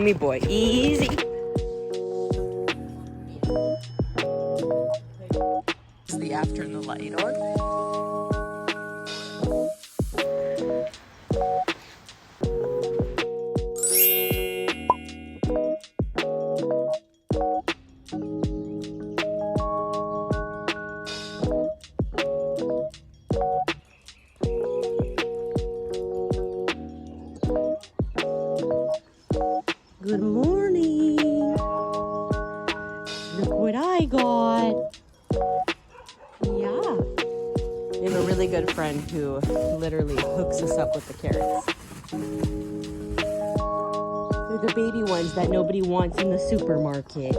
me, boy. Easy. Is the after and the light on? Good morning. Look what I got. Yeah. We have a really good friend who literally hooks us up with the carrots. They're the baby ones that nobody wants in the supermarket.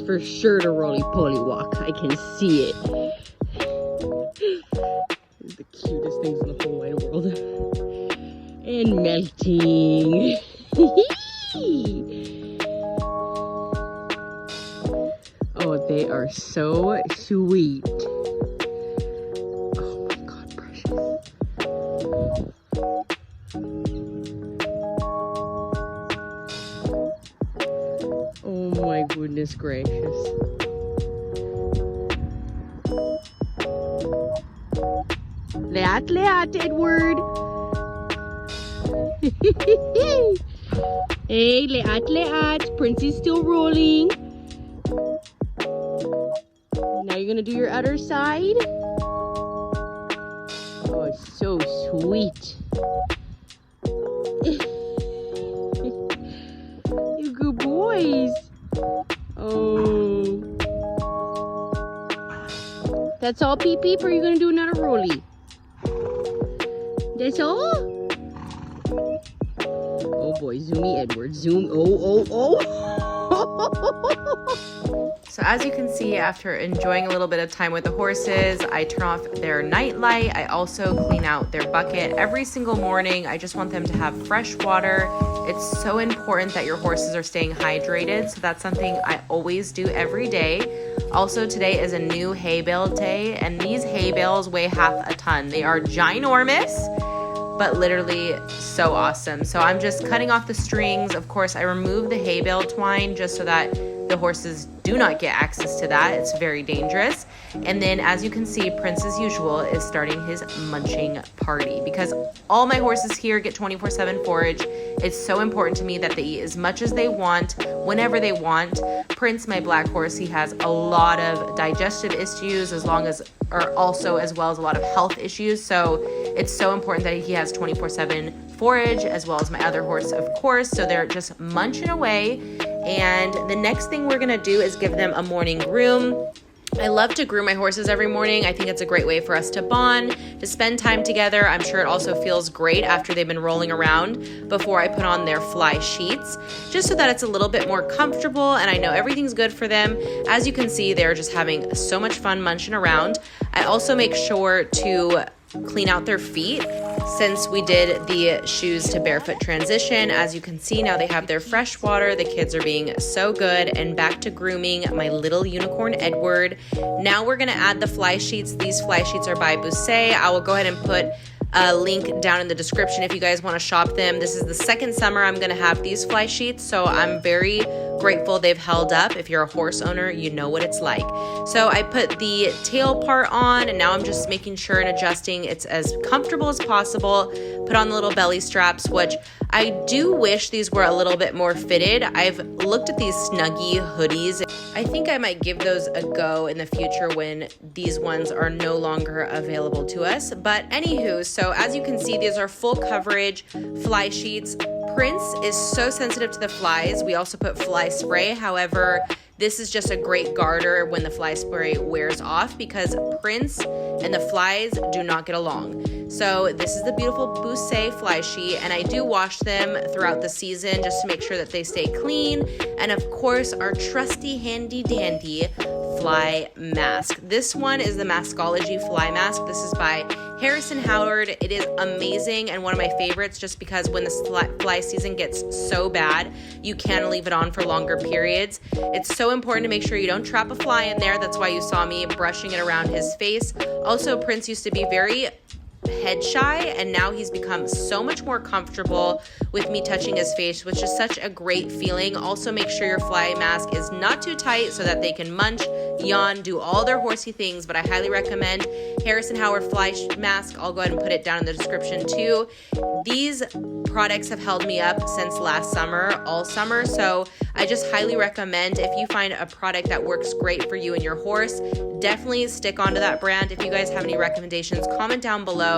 For sure to roly-poly walk. I can see it. It's the cutest things in the whole wide world. And melting. Oh, they are so sweet. Oh my God, precious. Oh my goodness gracious. Laat, Edward. Hey, laat. Princey's still rolling. Now you're gonna do your other side. Oh, it's so sweet. You good boys. Oh. That's all, Peep Peep, or are you gonna do another rolly? That's all? Oh boy, zoomy Edward, zoom, oh. So as you can see, after enjoying a little bit of time with the horses, I turn off their night light. I also clean out their bucket every single morning. I just want them to have fresh water. It's so important that your horses are staying hydrated, so that's something I always do every day. Also, today is a new hay bale day, and these hay bales weigh half a ton. They are ginormous, but literally so awesome. So I'm just cutting off the strings. Of course, I remove the hay bale twine just so that the horses do not get access to that. It's very dangerous. And then as you can see, Prince as usual is starting his munching party because all my horses here get 24/7 forage. It's so important to me that they eat as much as they want, whenever they want. Prince, my black horse, he has a lot of digestive issues as well as a lot of health issues. So it's so important that he has 24/7 forage, as well as my other horse, of course. So they're just munching away. And the next thing we're gonna do is give them a morning groom. I love to groom my horses every morning. I think it's a great way for us to bond, to spend time together. I'm sure it also feels great after they've been rolling around before I put on their fly sheets, just so that it's a little bit more comfortable and I know everything's good for them. As you can see, they're just having so much fun munching around. I also make sure to clean out their feet since we did the shoes to barefoot transition. As you can see, now they have their fresh water. The kids are being so good. And back to grooming my little unicorn Edward. Now we're gonna add the fly sheets. These fly sheets are by Bousset. I will go ahead and put a link down in the description if you guys want to shop them. This is the second summer I'm going to have these fly sheets, so I'm very grateful they've held up. If you're a horse owner, you know what it's like. So I put the tail part on, and now I'm just making sure and adjusting it's as comfortable as possible. Put on the little belly straps, which I do wish these were a little bit more fitted. I've looked at these Snuggie hoodies. I think I might give those a go in the future when these ones are no longer available to us. But anywho, so as you can see, these are full coverage fly sheets. Prince is so sensitive to the flies. We also put fly spray. However, this is just a great garter when the fly spray wears off because Prince and the flies do not get along. So this is the beautiful Bousse fly sheet, and I do wash them throughout the season just to make sure that they stay clean. And of course, our trusty handy dandy fly mask. This one is the Maskology fly mask. This is by Harrison Howard. It is amazing and one of my favorites just because when the fly season gets so bad, you can leave it on for longer periods. It's so important to make sure you don't trap a fly in there. That's why you saw me brushing it around his face. Also, Prince used to be very head shy, and now he's become so much more comfortable with me touching his face, which is such a great feeling. Also, make sure your fly mask is not too tight so that they can munch, yawn, do all their horsey things, but I highly recommend Harrison Howard fly mask. I'll go ahead and put it down in the description too. These products have held me up since last summer, all summer, so I just highly recommend if you find a product that works great for you and your horse, definitely stick onto that brand. If you guys have any recommendations, comment down below.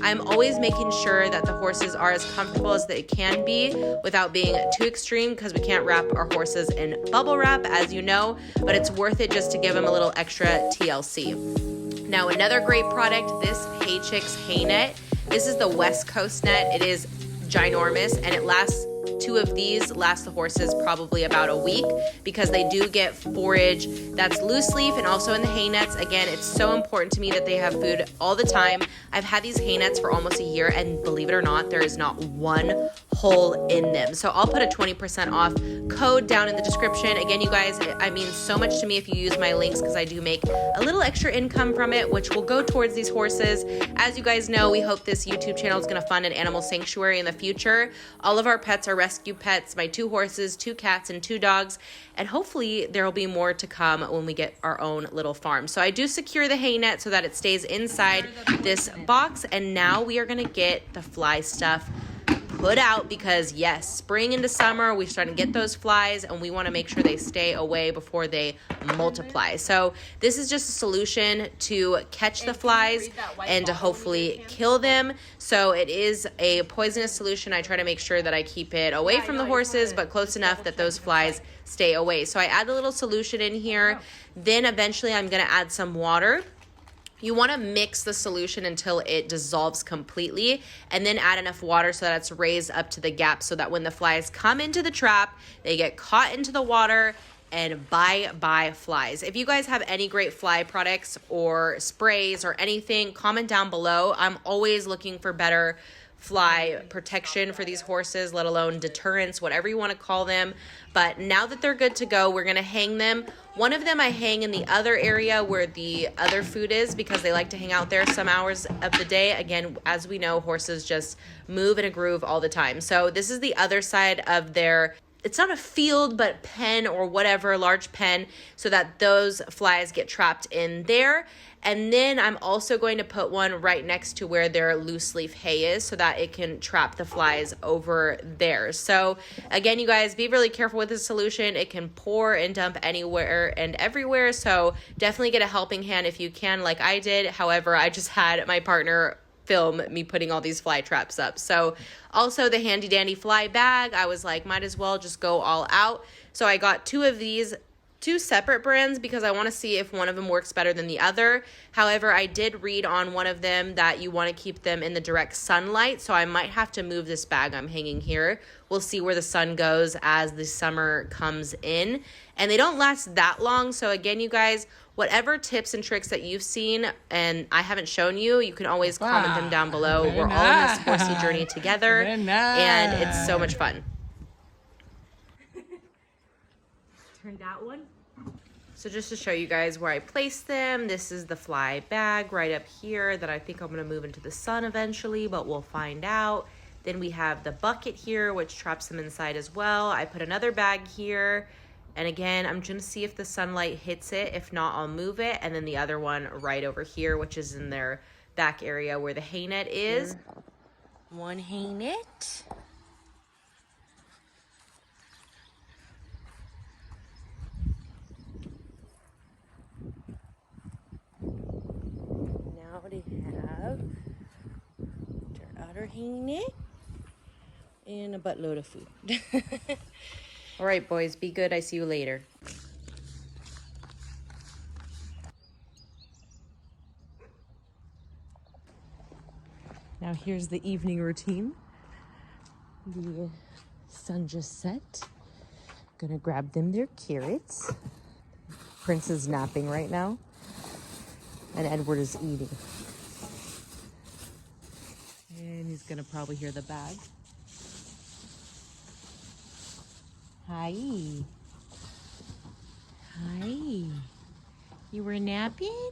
I'm always making sure that the horses are as comfortable as they can be without being too extreme, because we can't wrap our horses in bubble wrap, as you know, but it's worth it just to give them a little extra TLC. Now, another great product, this Hey Chicks hay net. This is the West Coast net. It is ginormous, and it lasts, 2 of these last the horses probably about a week, because they do get forage that's loose leaf and also in the hay nets. Again, it's so important to me that they have food all the time. I've had these hay nets for almost a year, and believe it or not, there is not one hole in them. So I'll put a 20% off code down in the description. Again, you guys, I mean so much to me if you use my links, because I do make a little extra income from it, which will go towards these horses. As you guys know, we hope this YouTube channel is going to fund an animal sanctuary in the future. All of our pets are rescue pets, my 2 horses, 2 cats, and 2 dogs, and hopefully there will be more to come when we get our own little farm. So I do secure the hay net so that it stays inside this box, and now we are going to get the fly stuff put out, because yes, spring into summer, we start to get those flies, and we want to make sure they stay away before they multiply. So this is just a solution to catch the flies and to hopefully kill them. So it is a poisonous solution. I try to make sure that I keep it away from the horses, but close enough that those flies stay away. So I add a little solution in here. Then eventually I'm going to add some water. You want to mix the solution until it dissolves completely, and then add enough water so that it's raised up to the gap, so that when the flies come into the trap, they get caught into the water and bye flies. If you guys have any great fly products or sprays or anything, comment down below. I'm always looking for better fly protection for these horses, let alone deterrence, whatever you want to call them. But now that they're good to go, we're going to hang them. One of them I hang in the other area where the other food is, because they like to hang out there some hours of the day. Again, as we know, horses just move in a groove all the time. So this is the other side of their, it's not a field, but pen or whatever, large pen, so that those flies get trapped in there. And then I'm also going to put one right next to where their loose leaf hay is, so that it can trap the flies over there. So again, you guys, be really careful with this solution. It can pour and dump anywhere and everywhere. So definitely get a helping hand if you can, like I did. However, I just had my partner film me putting all these fly traps up. So also the handy dandy fly bag, I was like, might as well just go all out. So I got 2 of these, 2 separate brands, because I want to see if one of them works better than the other. However, I did read on one of them that you want to keep them in the direct sunlight, so I might have to move this bag I'm hanging here. We'll see where the sun goes as the summer comes in. And they don't last that long, so again, you guys, whatever tips and tricks that you've seen and I haven't shown you, you can always comment them down below. We're all in this horsey journey together, and it's so much fun. Turn that one. So just to show you guys where I place them, this is the fly bag right up here that I think I'm going to move into the sun eventually, but we'll find out. Then we have the bucket here, which traps them inside as well. I put another bag here, and again, I'm going to see if the sunlight hits it. If not, I'll move it. And then the other one right over here, which is in their back area where the hay net is. One hay net. They have their outer hay net and a buttload of food. All right, boys, be good. I see you later. Now here's the evening routine. The sun just set. Gonna grab them their carrots. Prince is napping right now, and Edward is eating. And he's gonna probably hear the bag. Hi. Hi. You were napping?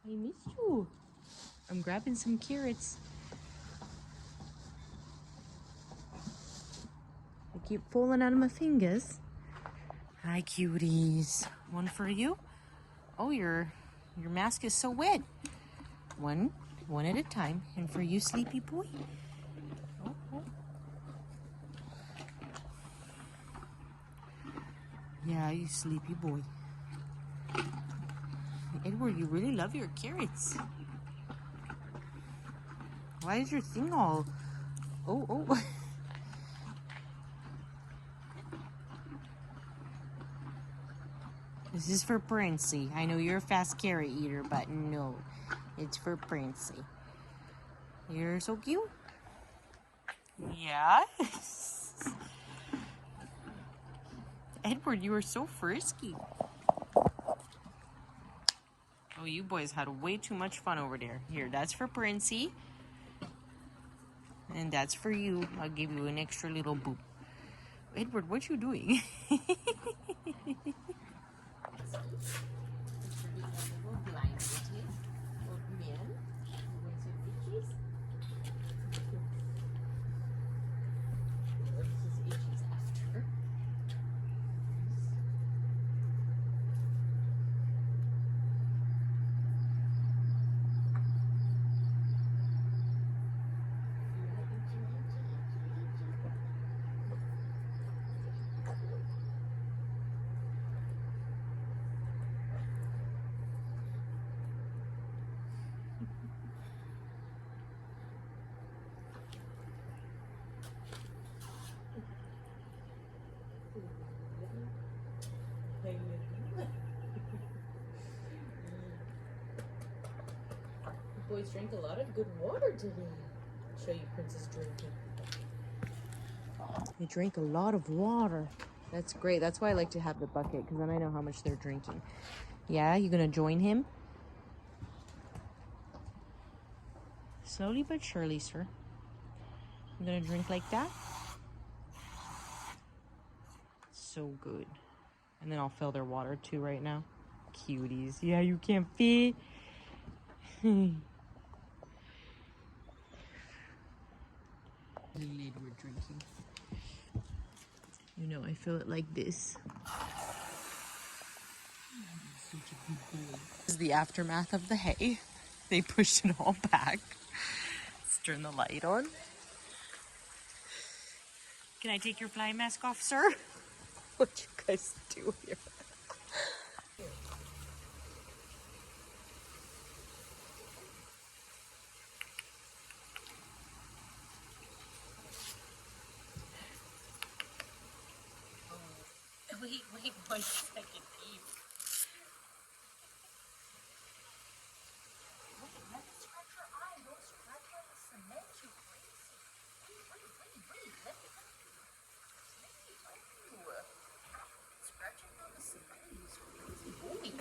I missed you. I'm grabbing some carrots. They keep falling out of my fingers. Hi, cuties. One for you. Oh, your mask is so wet. One at a time. And for you, sleepy boy. Oh. Yeah, you sleepy boy. Edward, you really love your carrots. Why is your thing all... Oh. This is for Princey. I know you're a fast carrot eater, but no. It's for Princey. You're so cute. Yeah. Edward, you are so frisky. Oh, you boys had way too much fun over there. Here, that's for Princey. And that's for you. I'll give you an extra little boop. Edward, what you doing? Boys drank a lot of good water today. I'll show you Princess drinking. They drank a lot of water. That's great. That's why I like to have the bucket, because then I know how much they're drinking. Yeah, you gonna join him? Slowly but surely, sir. You gonna drink like that? So good. And then I'll fill their water too right now. Cuties. Yeah, you can't feed. Lid we're drinking. You know, I feel it like this. This is the aftermath of the hay. They pushed it all back. Let's turn the light on. Can I take your fly mask off, sir? What you guys do here? Wait 1 second, Eve. Let me scratch your eye. Don't scratch on the cement, you crazy. Wait. Let me scratching on the cement, you crazy boy.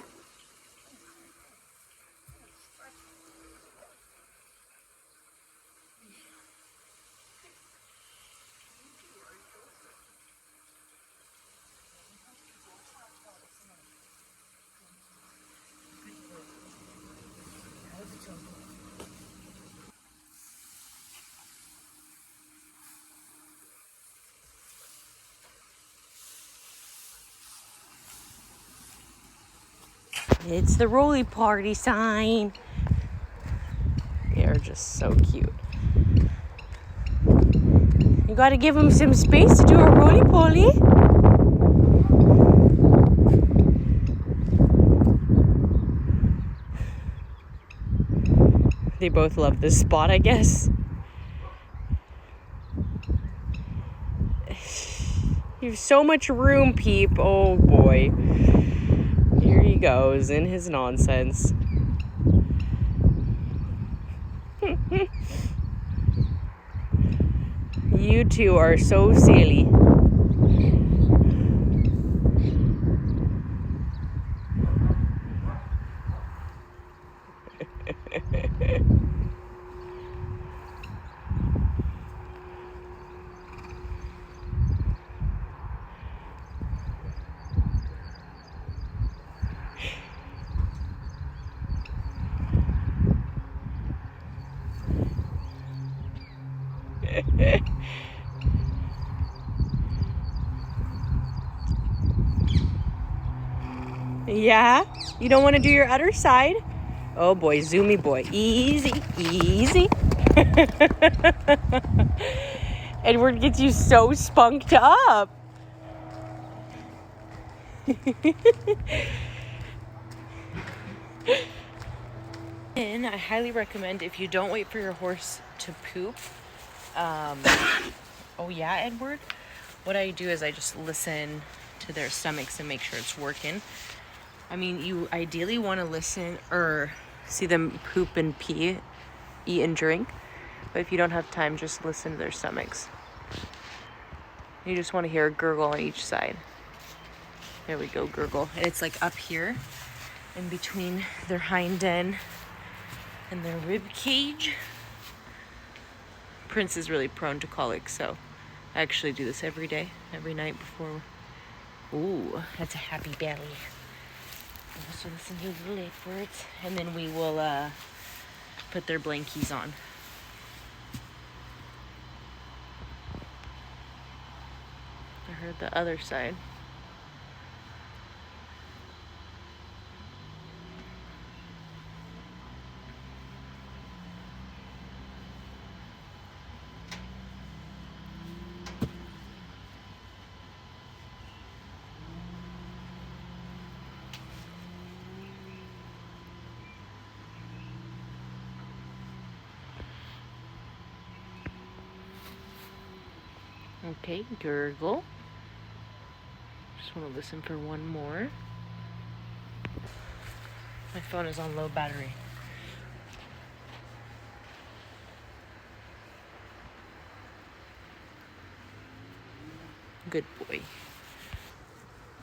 It's the roly party sign. They're just so cute. You gotta give them some space to do a roly poly. They both love this spot, I guess. You have so much room, Peep. Oh boy. Here he goes in his nonsense. You two are so silly. Yeah? You don't want to do your other side? Oh boy, zoomy boy. Easy, easy. Edward gets you so spunked up. And I highly recommend, if you don't wait for your horse to poop, oh yeah, Edward? What I do is I just listen to their stomachs and make sure it's working. I mean, you ideally want to listen or see them poop and pee, eat and drink. But if you don't have time, just listen to their stomachs. You just want to hear a gurgle on each side. There we go, gurgle. And it's like up here in between their hind end and their rib cage. Prince is really prone to colic, so I actually do this every day, every night before. Ooh, that's a happy belly. So listen to the lake birds, and then we will put their blankies on. I heard the other side. Okay, gurgle. Just want to listen for one more. My phone is on low battery. Good boy.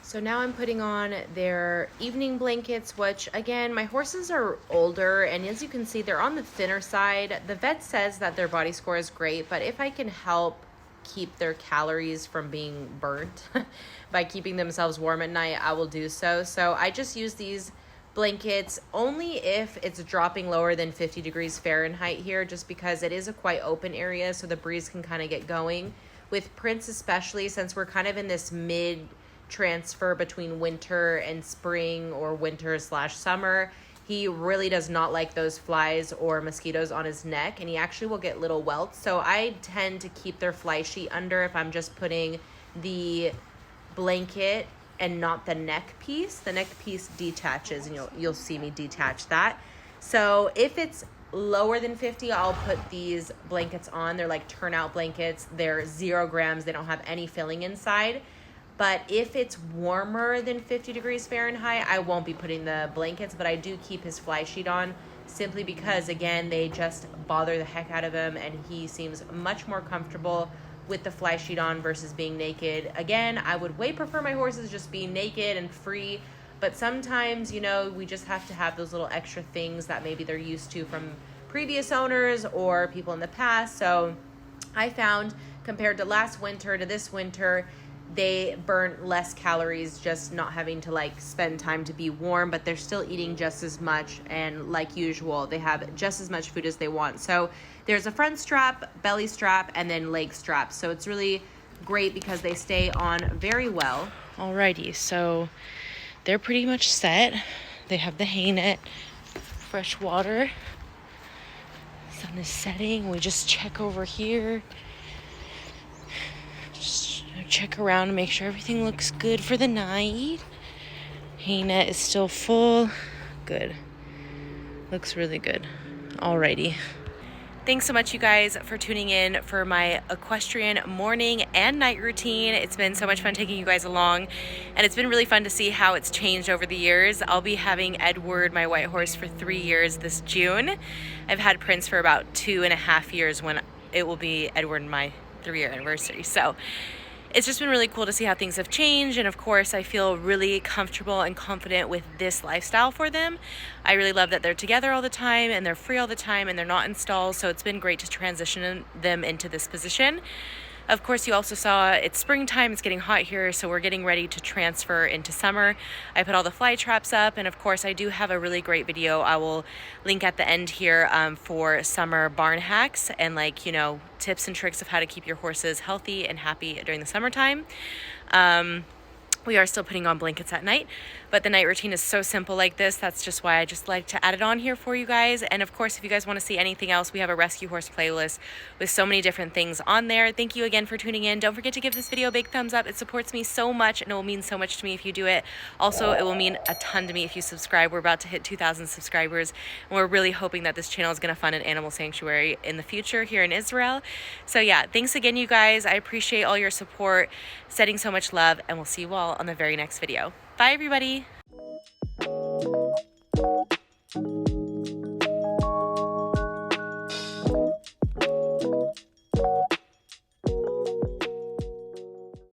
So now I'm putting on their evening blankets, which again, my horses are older, and as you can see, they're on the thinner side. The vet says that their body score is great, but if I can help keep their calories from being burnt by keeping themselves warm at night, I will do so. So I just use these blankets only if it's dropping lower than 50 degrees Fahrenheit here, just because it is a quite open area, so the breeze can kind of get going. With Prince especially, since we're kind of in this mid transfer between winter and spring, or winter/summer, he really does not like those flies or mosquitoes on his neck, and he actually will get little welts. So I tend to keep their fly sheet under if I'm just putting the blanket and not the neck piece. The neck piece detaches, and you'll see me detach that. So if it's lower than 50, I'll put these blankets on. They're like turnout blankets. They're 0 grams. They don't have any filling inside. But if it's warmer than 50 degrees Fahrenheit, I won't be putting the blankets, but I do keep his fly sheet on, simply because, again, they just bother the heck out of him, and he seems much more comfortable with the fly sheet on versus being naked. Again, I would way prefer my horses just being naked and free, but sometimes, we just have to have those little extra things that maybe they're used to from previous owners or people in the past. So I found, compared to last winter to this winter, they burn less calories just not having to spend time to be warm, but they're still eating just as much, and like usual, they have just as much food as they want. So there's a front strap, belly strap, and then leg strap. So it's really great because they stay on very well. Alrighty, so they're pretty much set. They have the hay net, fresh water. Sun is setting. We just check over here. Check around and make sure everything looks good for the night. Hay net is still full. Good. Looks really good. Alrighty. Thanks so much, you guys, for tuning in for my equestrian morning and night routine. It's been so much fun taking you guys along, and it's been really fun to see how it's changed over the years. I'll be having Edward, my white horse, for 3 years this June. I've had Prince for about 2.5 years when it will be Edward and my 3-year anniversary. So it's just been really cool to see how things have changed, and of course I feel really comfortable and confident with this lifestyle for them. I really love that they're together all the time and they're free all the time and they're not in stalls, so it's been great to transition them into this position. Of course, you also saw it's springtime, it's getting hot here, so we're getting ready to transfer into summer. I put all the fly traps up, and of course I do have a really great video I will link at the end here for summer barn hacks and tips and tricks of how to keep your horses healthy and happy during the summertime. We are still putting on blankets at night, but the night routine is so simple like this. That's just why I just like to add it on here for you guys. And of course, if you guys want to see anything else, we have a rescue horse playlist with so many different things on there. Thank you again for tuning in. Don't forget to give this video a big thumbs up. It supports me so much, and it will mean so much to me if you do it. Also, it will mean a ton to me if you subscribe. We're about to hit 2,000 subscribers, and we're really hoping that this channel is going to fund an animal sanctuary in the future here in Israel. So yeah, thanks again, you guys. I appreciate all your support, sending so much love, and we'll see you all on the very next video. Bye, everybody.